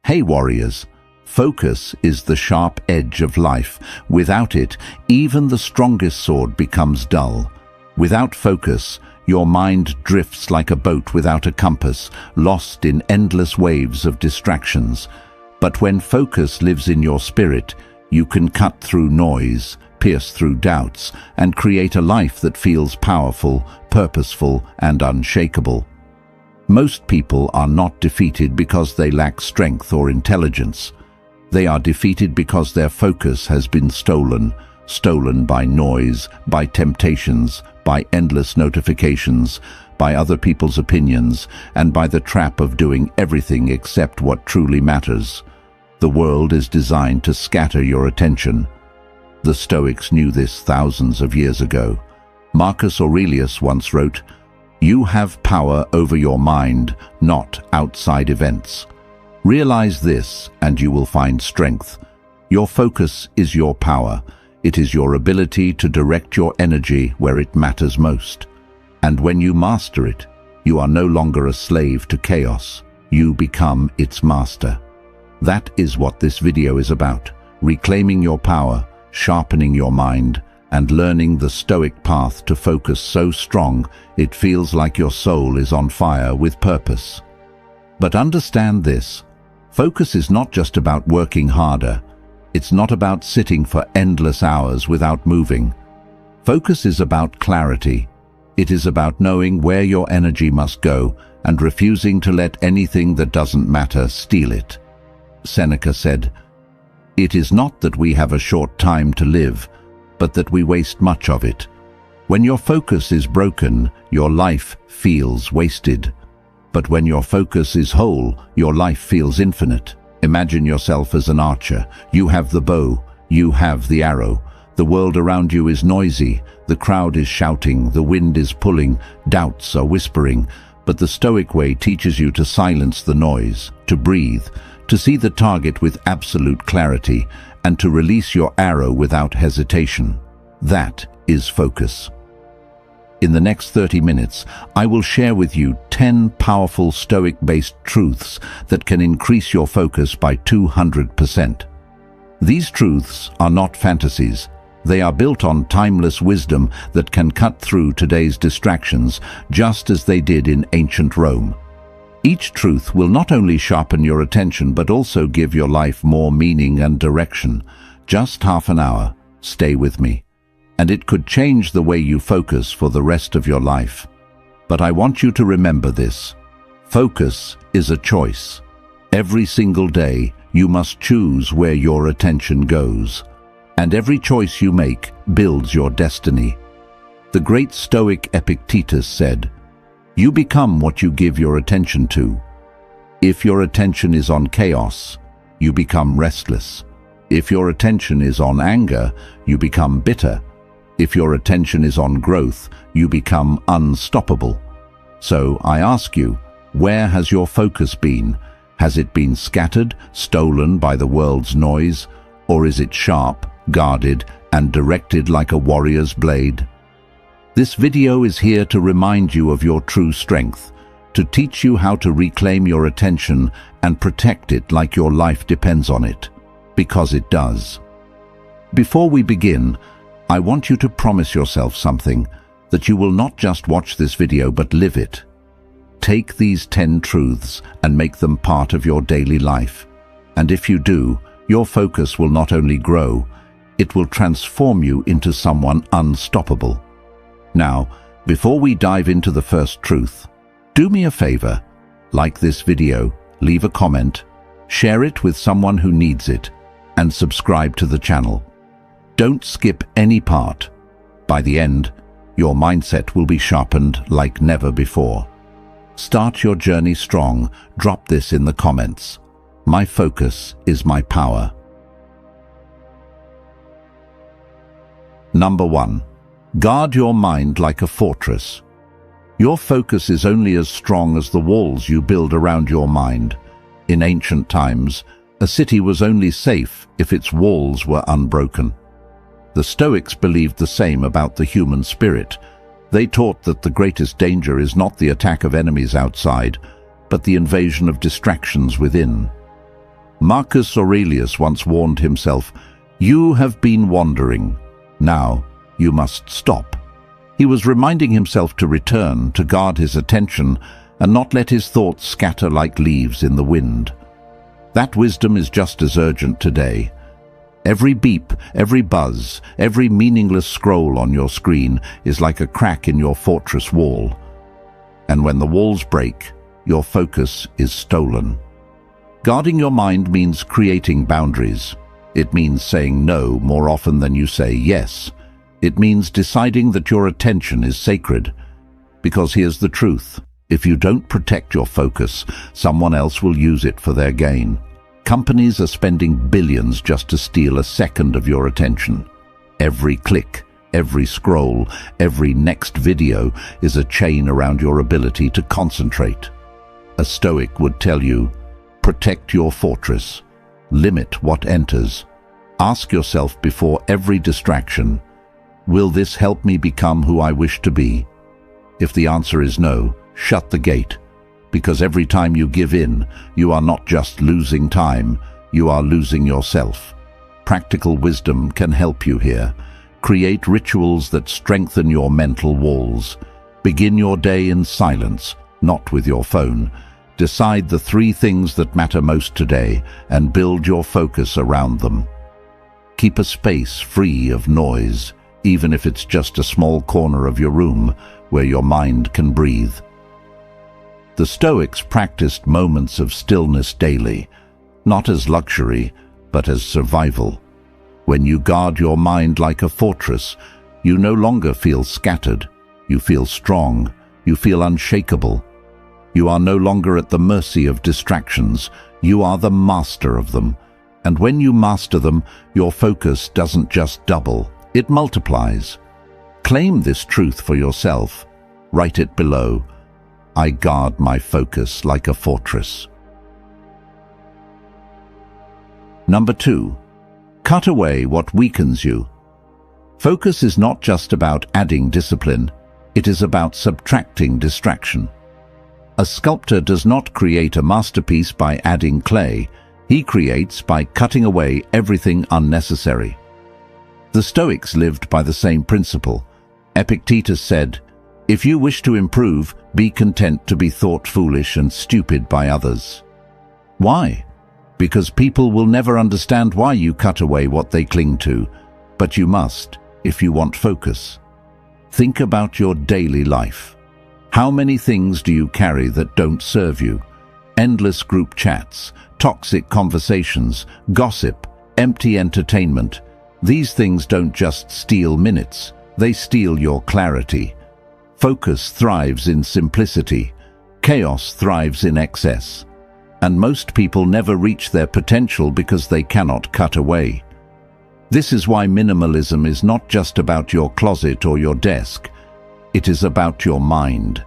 Hey warriors, focus is the sharp edge of life. Without it, even the strongest sword becomes dull. Without focus, your mind drifts like a boat without a compass, lost in endless waves of distractions. But when focus lives in your spirit, you can cut through noise, pierce through doubts, and create a life that feels powerful, purposeful, and unshakable. Most people are not defeated because they lack strength or intelligence. They are defeated because their focus has been stolen by noise, by temptations, by endless notifications, by other people's opinions, and by the trap of doing everything except what truly matters. The world is designed to scatter your attention. The Stoics knew this thousands of years ago. Marcus Aurelius once wrote, "You have power over your mind, not outside events." Realize this, and you will find strength. Your focus is your power. It is your ability to direct your energy where it matters most. And when you master it, you are no longer a slave to chaos. You become its master. That is what this video is about: reclaiming your power, sharpening your mind, and learning the Stoic path to focus so strong it feels like your soul is on fire with purpose. But understand this: focus is not just about working harder. It's not about sitting for endless hours without moving. Focus is about clarity. It is about knowing where your energy must go and refusing to let anything that doesn't matter steal it. Seneca said, "It is not that we have a short time to live, but that we waste much of it." When your focus is broken, your life feels wasted. But when your focus is whole, your life feels infinite. Imagine yourself as an archer. You have the bow, you have the arrow. The world around you is noisy, the crowd is shouting, the wind is pulling, doubts are whispering. But the Stoic way teaches you to silence the noise, to breathe, to see the target with absolute clarity, and to release your arrow without hesitation. That is focus. In the next 30 minutes, I will share with you 10 powerful Stoic-based truths that can increase your focus by 200%. These truths are not fantasies. They are built on timeless wisdom that can cut through today's distractions, just as they did in ancient Rome. Each truth will not only sharpen your attention but also give your life more meaning and direction. Just half an hour. Stay with me. And it could change the way you focus for the rest of your life. But I want you to remember this: focus is a choice. Every single day, you must choose where your attention goes. And every choice you make builds your destiny. The great Stoic Epictetus said, "You become what you give your attention to." If your attention is on chaos, you become restless. If your attention is on anger, you become bitter. If your attention is on growth, you become unstoppable. So I ask you, where has your focus been? Has it been scattered, stolen by the world's noise? Or is it sharp, guarded, and directed like a warrior's blade? This video is here to remind you of your true strength, to teach you how to reclaim your attention and protect it like your life depends on it, because it does. Before we begin, I want you to promise yourself something: that you will not just watch this video but live it. Take these 10 truths and make them part of your daily life. And if you do, your focus will not only grow, it will transform you into someone unstoppable. Now, before we dive into the first truth, do me a favor: like this video, leave a comment, share it with someone who needs it, and subscribe to the channel. Don't skip any part. By the end, your mindset will be sharpened like never before. Start your journey strong. Drop this in the comments: "My focus is my power." Number 1. Guard your mind like a fortress. Your focus is only as strong as the walls you build around your mind. In ancient times, a city was only safe if its walls were unbroken. The Stoics believed the same about the human spirit. They taught that the greatest danger is not the attack of enemies outside, but the invasion of distractions within. Marcus Aurelius once warned himself, "You have been wandering. Now you must stop." He was reminding himself to return, to guard his attention, and not let his thoughts scatter like leaves in the wind. That wisdom is just as urgent today. Every beep, every buzz, every meaningless scroll on your screen is like a crack in your fortress wall. And when the walls break, your focus is stolen. Guarding your mind means creating boundaries. It means saying no more often than you say yes. It means deciding that your attention is sacred. Because here's the truth. If you don't protect your focus, someone else will use it for their gain. Companies are spending billions just to steal a second of your attention. Every click, every scroll, every next video is a chain around your ability to concentrate. A Stoic would tell you, protect your fortress. Limit what enters. Ask yourself before every distraction, will this help me become who I wish to be? If the answer is no, shut the gate. Because every time you give in, you are not just losing time, you are losing yourself. Practical wisdom can help you here. Create rituals that strengthen your mental walls. Begin your day in silence, not with your phone. Decide the 3 things that matter most today and build your focus around them. Keep a space free of noise, even if it's just a small corner of your room where your mind can breathe. The Stoics practiced moments of stillness daily, not as luxury, but as survival. When you guard your mind like a fortress, you no longer feel scattered. You feel strong. You feel unshakable. You are no longer at the mercy of distractions. You are the master of them. And when you master them, your focus doesn't just double, it multiplies. Claim this truth for yourself. Write it below. I guard my focus like a fortress. Number 2. Cut away what weakens you. Focus is not just about adding discipline, it is about subtracting distraction. A sculptor does not create a masterpiece by adding clay, he creates by cutting away everything unnecessary. The Stoics lived by the same principle. Epictetus said, "If you wish to improve, be content to be thought foolish and stupid by others." Why? Because people will never understand why you cut away what they cling to, but you must if you want focus. Think about your daily life. How many things do you carry that don't serve you? Endless group chats, toxic conversations, gossip, empty entertainment. These things don't just steal minutes, they steal your clarity. Focus thrives in simplicity. Chaos thrives in excess. And most people never reach their potential because they cannot cut away. This is why minimalism is not just about your closet or your desk. It is about your mind.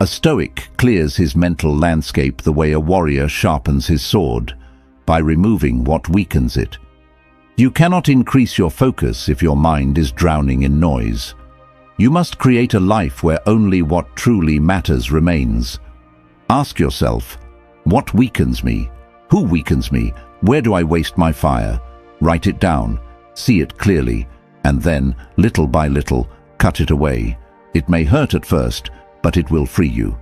A Stoic clears his mental landscape the way a warrior sharpens his sword, by removing what weakens it. You cannot increase your focus if your mind is drowning in noise. You must create a life where only what truly matters remains. Ask yourself, what weakens me? Who weakens me? Where do I waste my fire? Write it down, see it clearly, and then, little by little, cut it away. It may hurt at first, but it will free you.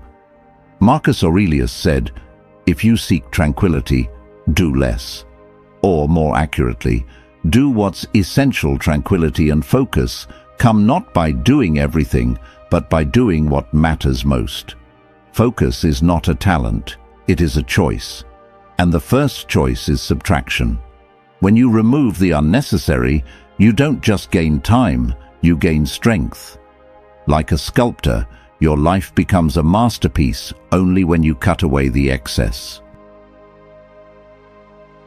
Marcus Aurelius said, "If you seek tranquility, do less." Or, more accurately, do what's essential. Tranquility and focus come not by doing everything, but by doing what matters most. Focus is not a talent, it is a choice. And the first choice is subtraction. When you remove the unnecessary, you don't just gain time, you gain strength. Like a sculptor, your life becomes a masterpiece only when you cut away the excess.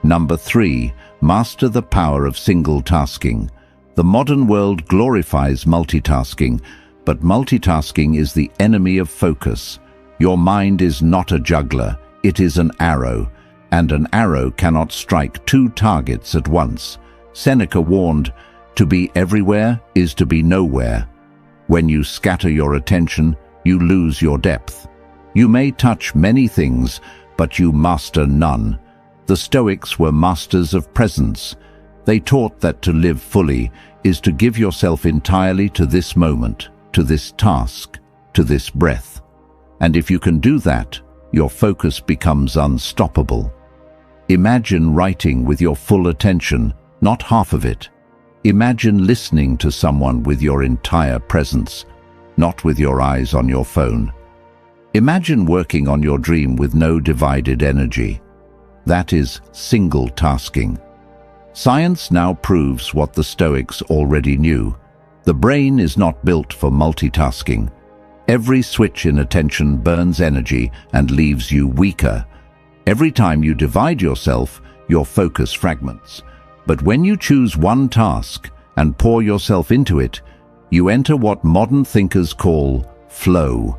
Number 3. Master the power of single tasking. The modern world glorifies multitasking, but multitasking is the enemy of focus. Your mind is not a juggler, it is an arrow, and an arrow cannot strike 2 targets at once. Seneca warned, "To be everywhere is to be nowhere." When you scatter your attention, you lose your depth. You may touch many things, but you master none. The Stoics were masters of presence. They taught that to live fully is to give yourself entirely to this moment, to this task, to this breath. And if you can do that, your focus becomes unstoppable. Imagine writing with your full attention, not half of it. Imagine listening to someone with your entire presence, not with your eyes on your phone. Imagine working on your dream with no divided energy. That is single tasking. Science now proves what the Stoics already knew. The brain is not built for multitasking. Every switch in attention burns energy and leaves you weaker. Every time you divide yourself, your focus fragments. But when you choose one task and pour yourself into it, you enter what modern thinkers call flow,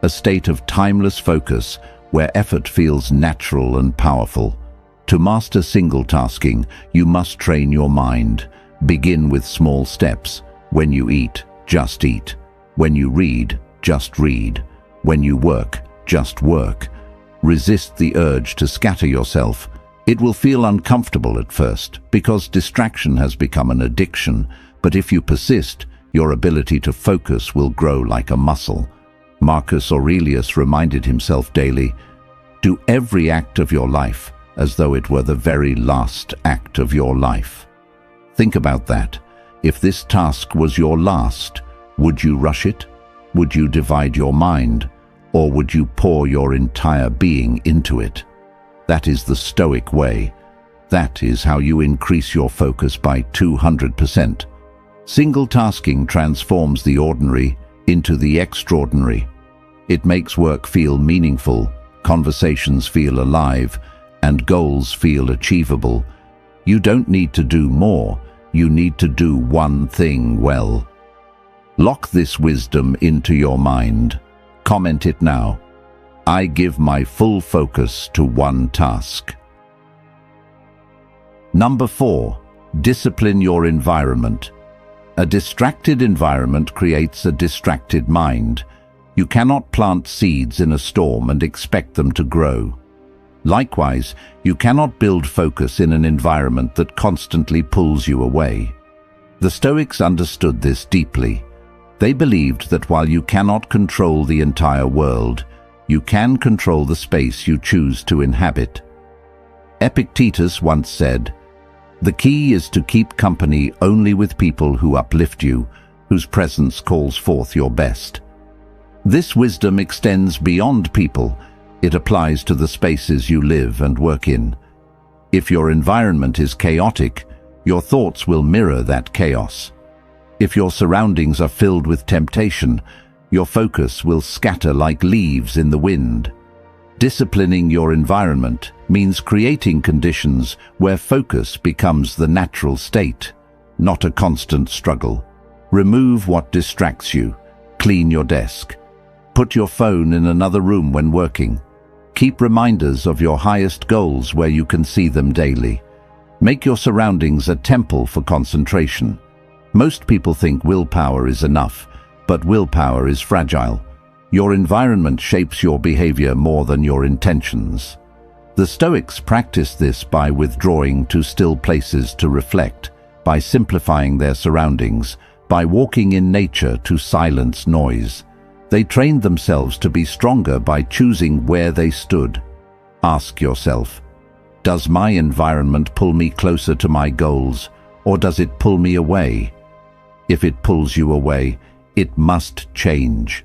a state of timeless focus where effort feels natural and powerful. To master single tasking, you must train your mind. Begin with small steps. When you eat, just eat. When you read, just read. When you work, just work. Resist the urge to scatter yourself. It will feel uncomfortable at first because distraction has become an addiction, but if you persist, your ability to focus will grow like a muscle. Marcus Aurelius reminded himself daily, "Do every act of your life as though it were the very last act of your life." Think about that. If this task was your last, would you rush it? Would you divide your mind? Or would you pour your entire being into it? That is the Stoic way. That is how you increase your focus by 200%. Single tasking transforms the ordinary into the extraordinary. It makes work feel meaningful, conversations feel alive, and goals feel achievable. You don't need to do more, you need to do one thing well. Lock this wisdom into your mind. Comment it now. I give my full focus to one task. Number 4. Discipline your environment. A distracted environment creates a distracted mind. You cannot plant seeds in a storm and expect them to grow. Likewise, you cannot build focus in an environment that constantly pulls you away. The Stoics understood this deeply. They believed that while you cannot control the entire world, you can control the space you choose to inhabit. Epictetus once said, "The key is to keep company only with people who uplift you, whose presence calls forth your best." This wisdom extends beyond people. It applies to the spaces you live and work in. If your environment is chaotic, your thoughts will mirror that chaos. If your surroundings are filled with temptation, your focus will scatter like leaves in the wind. Disciplining your environment means creating conditions where focus becomes the natural state, not a constant struggle. Remove what distracts you. Clean your desk. Put your phone in another room when working. Keep reminders of your highest goals where you can see them daily. Make your surroundings a temple for concentration. Most people think willpower is enough, but willpower is fragile. Your environment shapes your behavior more than your intentions. The Stoics practiced this by withdrawing to still places to reflect, by simplifying their surroundings, by walking in nature to silence noise. They trained themselves to be stronger by choosing where they stood. Ask yourself, does my environment pull me closer to my goals, or does it pull me away? If it pulls you away, it must change.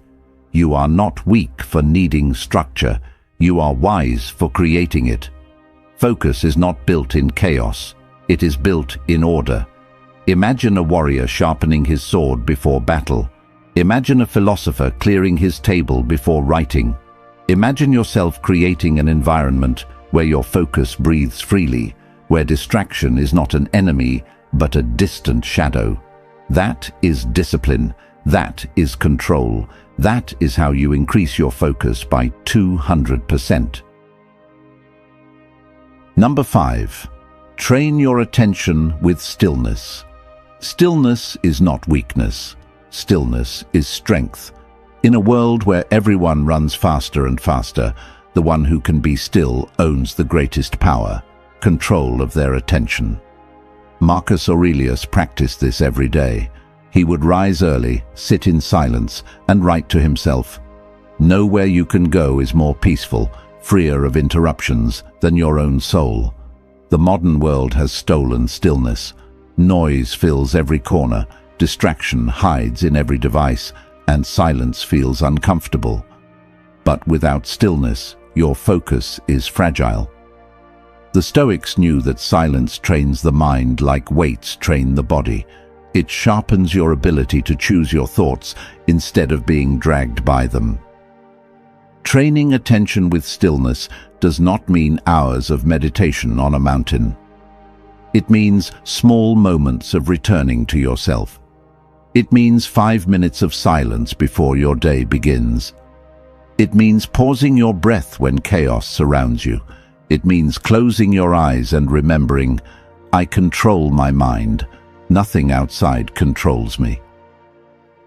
You are not weak for needing structure. You are wise for creating it. Focus is not built in chaos. It is built in order. Imagine a warrior sharpening his sword before battle. Imagine a philosopher clearing his table before writing. Imagine yourself creating an environment where your focus breathes freely, where distraction is not an enemy, but a distant shadow. That is discipline. That is control. That is how you increase your focus by 200%. Number 5. Train your attention with stillness. Stillness is not weakness. Stillness is strength. In a world where everyone runs faster and faster, the one who can be still owns the greatest power. control of their attention. Marcus Aurelius practiced this every day. He would rise early, sit in silence, and write to himself, "Know where you can go is more peaceful, freer of interruptions than your own soul." The modern world has stolen stillness. Noise fills every corner, distraction hides in every device, and silence feels uncomfortable. But without stillness, your focus is fragile. The Stoics knew that silence trains the mind like weights train the body. It sharpens your ability to choose your thoughts instead of being dragged by them. Training attention with stillness does not mean hours of meditation on a mountain. It means small moments of returning to yourself. It means 5 minutes of silence before your day begins. It means pausing your breath when chaos surrounds you. It means closing your eyes and remembering, "I control my mind. Nothing outside controls me."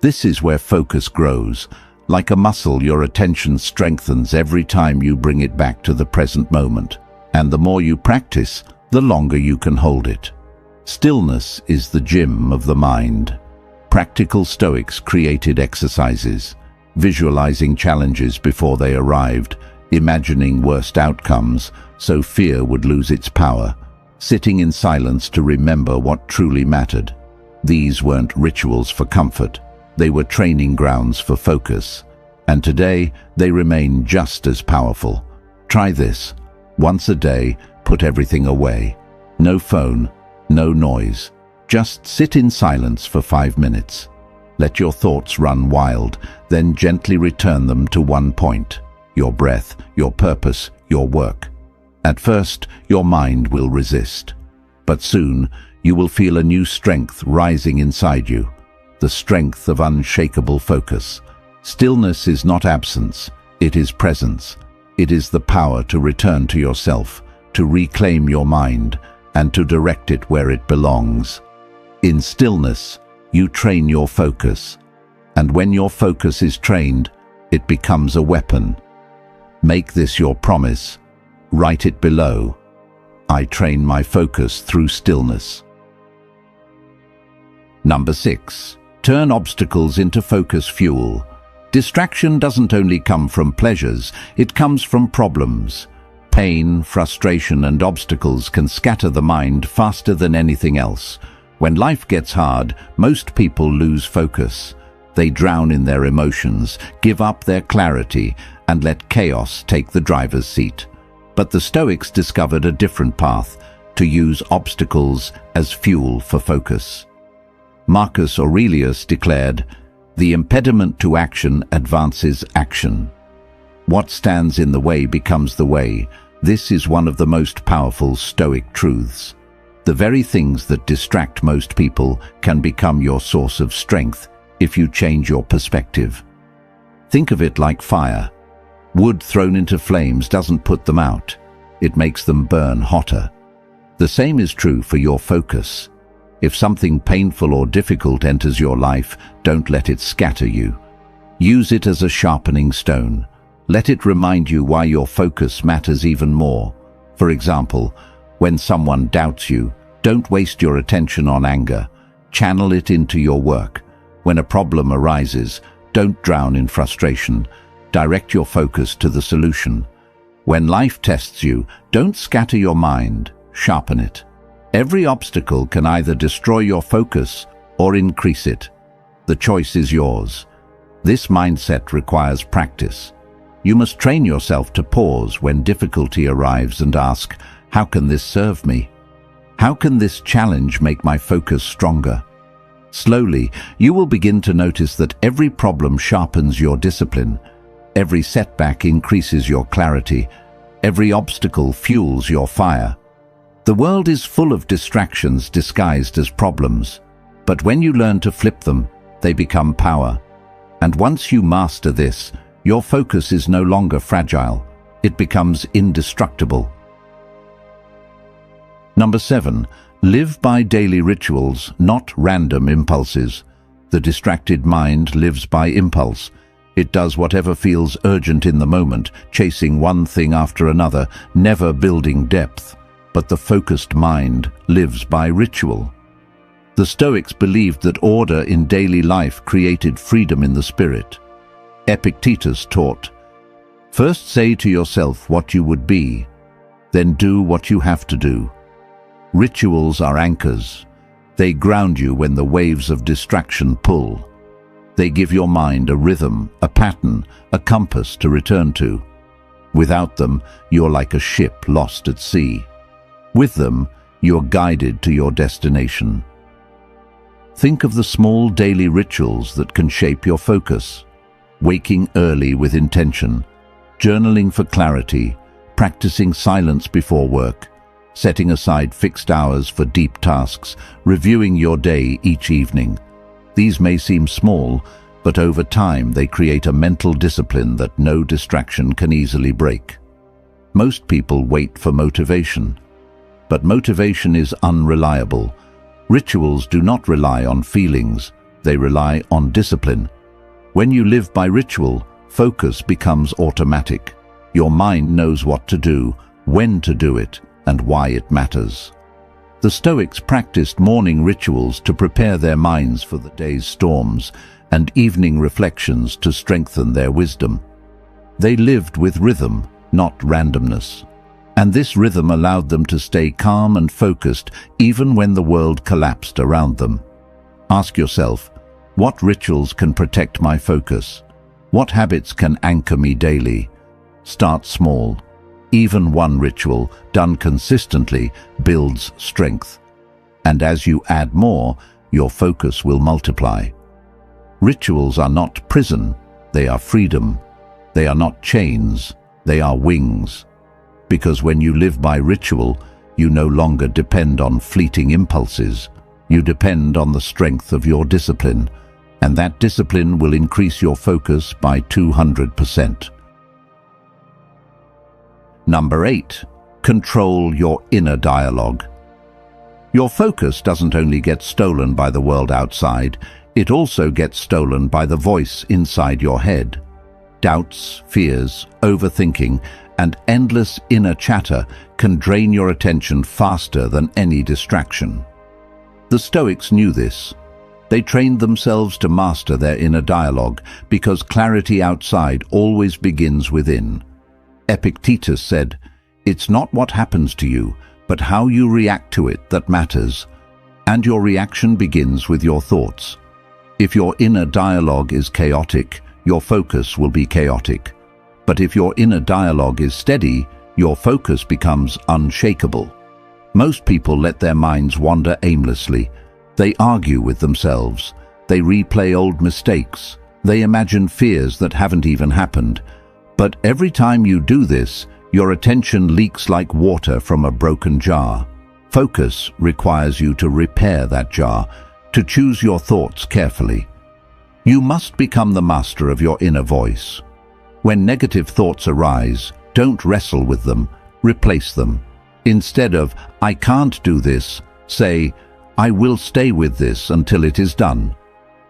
This is where focus grows. Like a muscle, your attention strengthens every time you bring it back to the present moment. And the more you practice, the longer you can hold it. Stillness is the gym of the mind. Practical Stoics created exercises, visualizing challenges before they arrived, imagining worst outcomes so fear would lose its power, sitting in silence to remember what truly mattered. These weren't rituals for comfort, they were training grounds for focus. And today, they remain just as powerful. Try this. Once a day, put everything away. No phone, no noise. Just sit in silence for 5 minutes. Let your thoughts run wild, then gently return them to one point: your breath, your purpose, your work. At first, your mind will resist. But soon, you will feel a new strength rising inside you. The strength of unshakable focus. Stillness is not absence, it is presence. It is the power to return to yourself, to reclaim your mind, and to direct it where it belongs. In stillness, you train your focus. And when your focus is trained, it becomes a weapon. Make this your promise. Write it below. I train my focus through stillness. Number 6. Turn obstacles into focus fuel. Distraction doesn't only come from pleasures, it comes from problems. Pain, frustration, and obstacles can scatter the mind faster than anything else. When life gets hard, most people lose focus. They drown in their emotions, give up their clarity, and let chaos take the driver's seat. But the Stoics discovered a different path: to use obstacles as fuel for focus. Marcus Aurelius declared, "The impediment to action advances action. What stands in the way becomes the way." This is one of the most powerful Stoic truths. The very things that distract most people can become your source of strength if you change your perspective. Think of it like fire. Wood thrown into flames doesn't put them out. It makes them burn hotter. The same is true for your focus. If something painful or difficult enters your life, don't let it scatter you. Use it as a sharpening stone. Let it remind you why your focus matters even more. For example, when someone doubts you, don't waste your attention on anger. Channel it into your work. When a problem arises, don't drown in frustration. Direct your focus to the solution. When life tests you, don't scatter your mind, sharpen it. Every obstacle can either destroy your focus or increase it. The choice is yours. This mindset requires practice. You must train yourself to pause when difficulty arrives and ask, how can this serve me? How can this challenge make my focus stronger? Slowly, you will begin to notice that every problem sharpens your discipline. Every setback increases your clarity. Every obstacle fuels your fire. The world is full of distractions disguised as problems. But when you learn to flip them, they become power. And once you master this, your focus is no longer fragile. It becomes indestructible. Number 7. Live by daily rituals, not random impulses. The distracted mind lives by impulse. It does whatever feels urgent in the moment, chasing one thing after another, never building depth. but the focused mind lives by ritual. The Stoics believed that order in daily life created freedom in the spirit. Epictetus taught, "First say to yourself what you would be, then do what you have to do." Rituals are anchors. They ground you when the waves of distraction pull. They give your mind a rhythm, a pattern, a compass to return to. Without them, you're like a ship lost at sea. With them, you're guided to your destination. Think of the small daily rituals that can shape your focus. Waking early with intention, journaling for clarity, practicing silence before work, setting aside fixed hours for deep tasks, reviewing your day each evening. These may seem small, but over time they create a mental discipline that no distraction can easily break. Most people wait for motivation, but motivation is unreliable. Rituals do not rely on feelings, they rely on discipline. When you live by ritual, focus becomes automatic. Your mind knows what to do, when to do it, and why it matters. The Stoics practiced morning rituals to prepare their minds for the day's storms, and evening reflections to strengthen their wisdom. They lived with rhythm, not randomness. And this rhythm allowed them to stay calm and focused even when the world collapsed around them. Ask yourself, what rituals can protect my focus? What habits can anchor me daily? Start small. Even one ritual, done consistently, builds strength. And as you add more, your focus will multiply. Rituals are not prison, they are freedom. They are not chains, they are wings. Because when you live by ritual, you no longer depend on fleeting impulses. You depend on the strength of your discipline, and that discipline will increase your focus by 200%. Number 8. Control your inner dialogue. Your focus doesn't only get stolen by the world outside, it also gets stolen by the voice inside your head. Doubts, fears, overthinking, and endless inner chatter can drain your attention faster than any distraction. The Stoics knew this. They trained themselves to master their inner dialogue because clarity outside always begins within. Epictetus said, "It's not what happens to you, but how you react to it that matters, and your reaction begins with your thoughts." If your inner dialogue is chaotic, your focus will be chaotic. But if your inner dialogue is steady, your focus becomes unshakable. Most people let their minds wander aimlessly. They argue with themselves. They replay old mistakes. They imagine fears that haven't even happened. But every time you do this, your attention leaks like water from a broken jar. Focus requires you to repair that jar, to choose your thoughts carefully. You must become the master of your inner voice. When negative thoughts arise, don't wrestle with them, replace them. Instead of, "I can't do this," say, "I will stay with this until it is done."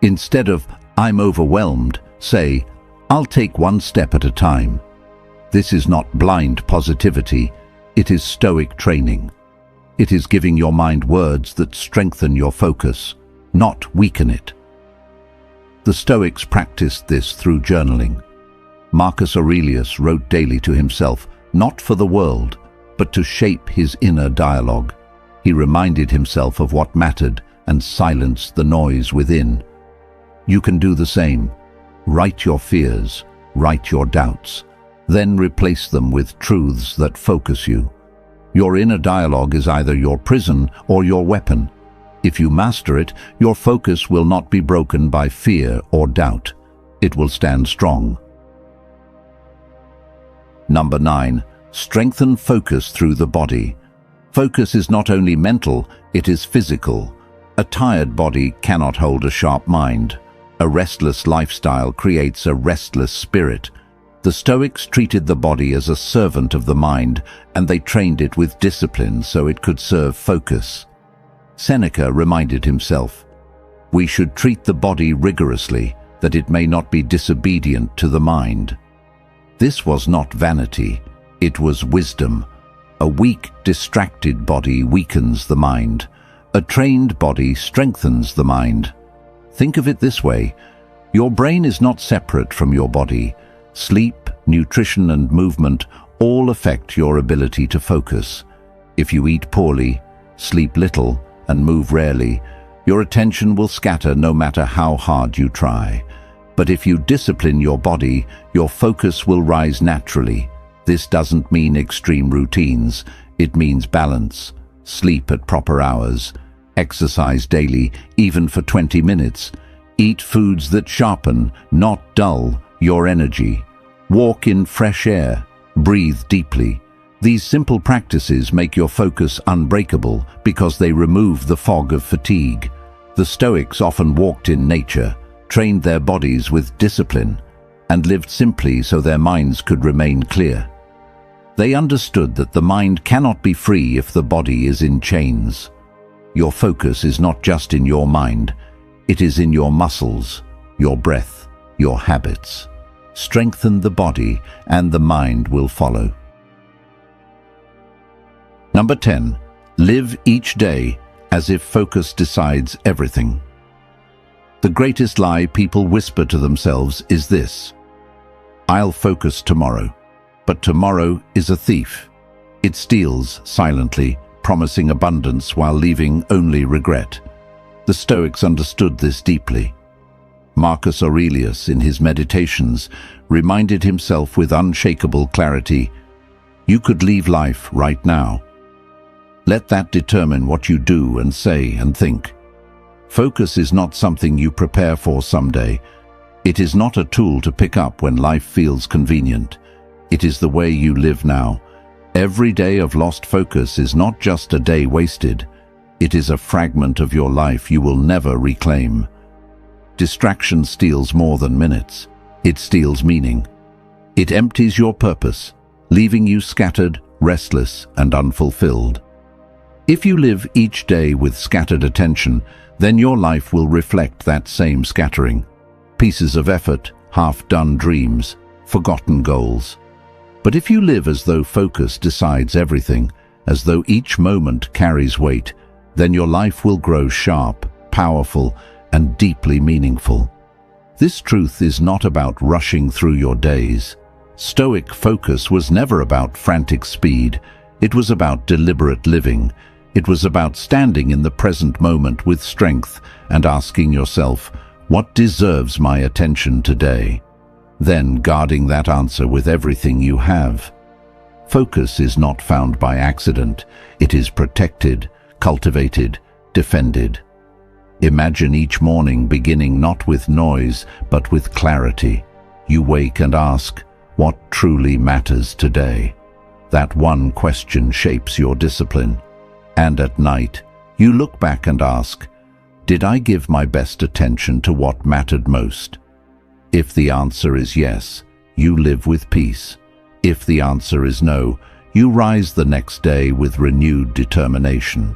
Instead of, "I'm overwhelmed," say, "I'll take one step at a time." This is not blind positivity, it is Stoic training. It is giving your mind words that strengthen your focus, not weaken it. The Stoics practiced this through journaling. Marcus Aurelius wrote daily to himself, not for the world, but to shape his inner dialogue. He reminded himself of what mattered and silenced the noise within. You can do the same. Write your fears, write your doubts, then replace them with truths that focus you. Your inner dialogue is either your prison or your weapon. If you master it, your focus will not be broken by fear or doubt. It will stand strong. Number 9. Strengthen focus through the body. Focus is not only mental, it is physical. A tired body cannot hold a sharp mind. A restless lifestyle creates a restless spirit. The Stoics treated the body as a servant of the mind, and they trained it with discipline so it could serve focus. Seneca reminded himself, "We should treat the body rigorously, that it may not be disobedient to the mind." This was not vanity, it was wisdom. A weak, distracted body weakens the mind. A trained body strengthens the mind. Think of it this way. Your brain is not separate from your body. Sleep, nutrition, and movement all affect your ability to focus. If you eat poorly, sleep little, and move rarely, your attention will scatter no matter how hard you try. But if you discipline your body, your focus will rise naturally. This doesn't mean extreme routines. It means balance. Sleep at proper hours. Exercise daily, even for 20 minutes. Eat foods that sharpen, not dull, your energy. Walk in fresh air. Breathe deeply. These simple practices make your focus unbreakable because they remove the fog of fatigue. The Stoics often walked in nature, trained their bodies with discipline, and lived simply so their minds could remain clear. They understood that the mind cannot be free if the body is in chains. Your focus is not just in your mind, it is in your muscles, your breath, your habits. Strengthen the body and the mind will follow. Number 10. Live each day as if focus decides everything. The greatest lie people whisper to themselves is this: I'll focus tomorrow. But tomorrow is a thief. It steals silently, promising abundance while leaving only regret. The Stoics understood this deeply. Marcus Aurelius, in his Meditations, reminded himself with unshakable clarity, "You could leave life right now." Let that determine what you do and say and think. Focus is not something you prepare for someday. It is not a tool to pick up when life feels convenient. It is the way you live now. Every day of lost focus is not just a day wasted. It is a fragment of your life you will never reclaim. Distraction steals more than minutes. It steals meaning. It empties your purpose, leaving you scattered, restless, and unfulfilled. If you live each day with scattered attention, then your life will reflect that same scattering. Pieces of effort, half-done dreams, forgotten goals. But if you live as though focus decides everything, as though each moment carries weight, then your life will grow sharp, powerful, and deeply meaningful. This truth is not about rushing through your days. Stoic focus was never about frantic speed. It was about deliberate living. It was about standing in the present moment with strength and asking yourself, what deserves my attention today? Then guarding that answer with everything you have. Focus is not found by accident. It is protected, cultivated, defended. Imagine each morning beginning not with noise, but with clarity. You wake and ask, what truly matters today? That one question shapes your discipline. And at night, you look back and ask, did I give my best attention to what mattered most? If the answer is yes, you live with peace. If the answer is no, you rise the next day with renewed determination.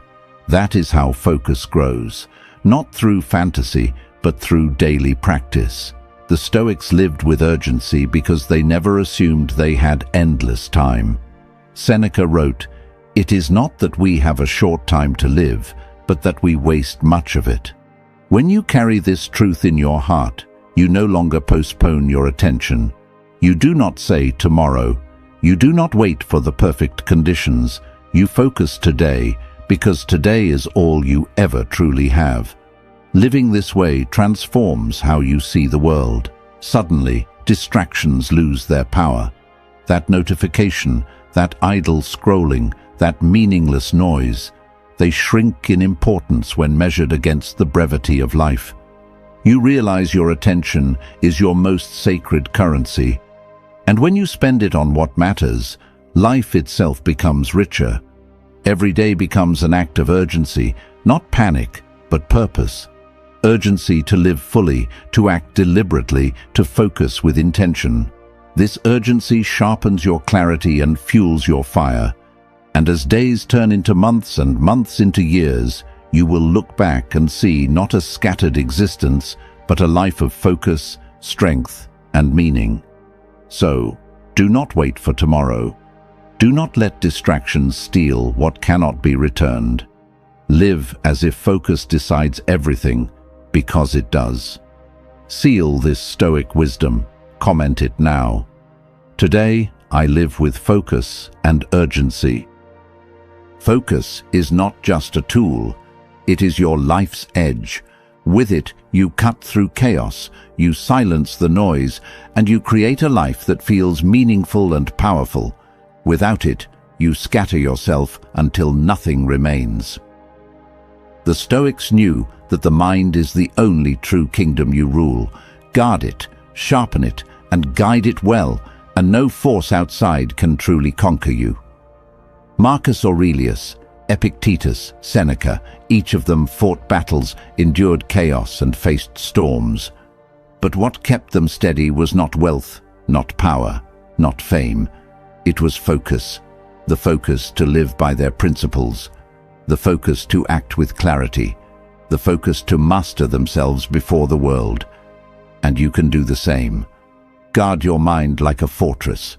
That is how focus grows, not through fantasy, but through daily practice. The Stoics lived with urgency because they never assumed they had endless time. Seneca wrote, "It is not that we have a short time to live, but that we waste much of it." When you carry this truth in your heart, you no longer postpone your attention. You do not say tomorrow. You do not wait for the perfect conditions. You focus today, because today is all you ever truly have. Living this way transforms how you see the world. Suddenly, distractions lose their power. That notification, that idle scrolling, that meaningless noise, they shrink in importance when measured against the brevity of life. You realize your attention is your most sacred currency. And when you spend it on what matters, life itself becomes richer. Every day becomes an act of urgency, not panic, but purpose. Urgency to live fully, to act deliberately, to focus with intention. This urgency sharpens your clarity and fuels your fire. And as days turn into months and months into years, you will look back and see not a scattered existence, but a life of focus, strength, and meaning. So, do not wait for tomorrow. Do not let distractions steal what cannot be returned. Live as if focus decides everything, because it does. Seal this Stoic wisdom. Comment it now. Today, I live with focus and urgency. Focus is not just a tool, it is your life's edge. With it, you cut through chaos, you silence the noise, and you create a life that feels meaningful and powerful. Without it, you scatter yourself until nothing remains. The Stoics knew that the mind is the only true kingdom you rule. Guard it, sharpen it, and guide it well, and no force outside can truly conquer you. Marcus Aurelius, Epictetus, Seneca, each of them fought battles, endured chaos, and faced storms. But what kept them steady was not wealth, not power, not fame. It was focus. The focus to live by their principles. The focus to act with clarity. The focus to master themselves before the world. And you can do the same. Guard your mind like a fortress.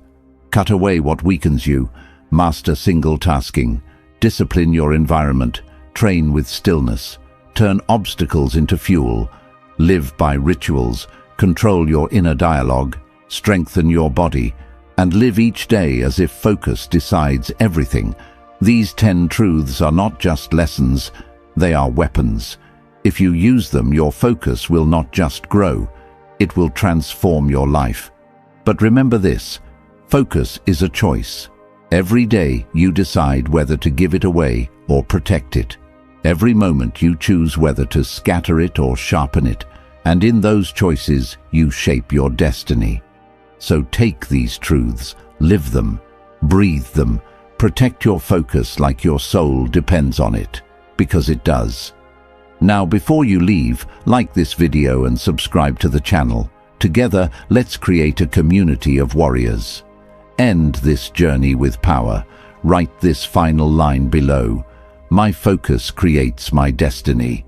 Cut away what weakens you. Master single tasking. Discipline your environment. Train with stillness. Turn obstacles into fuel. Live by rituals. Control your inner dialogue. Strengthen your body. And live each day as if focus decides everything. These 10 truths are not just lessons, they are weapons. If you use them, your focus will not just grow, it will transform your life. But remember this, focus is a choice. Every day you decide whether to give it away or protect it. Every moment you choose whether to scatter it or sharpen it, and in those choices you shape your destiny. So take these truths, live them, breathe them, protect your focus like your soul depends on it, because it does. Now, before you leave, like this video and subscribe to the channel. Together, let's create a community of warriors. End this journey with power. Write this final line below. My focus creates my destiny.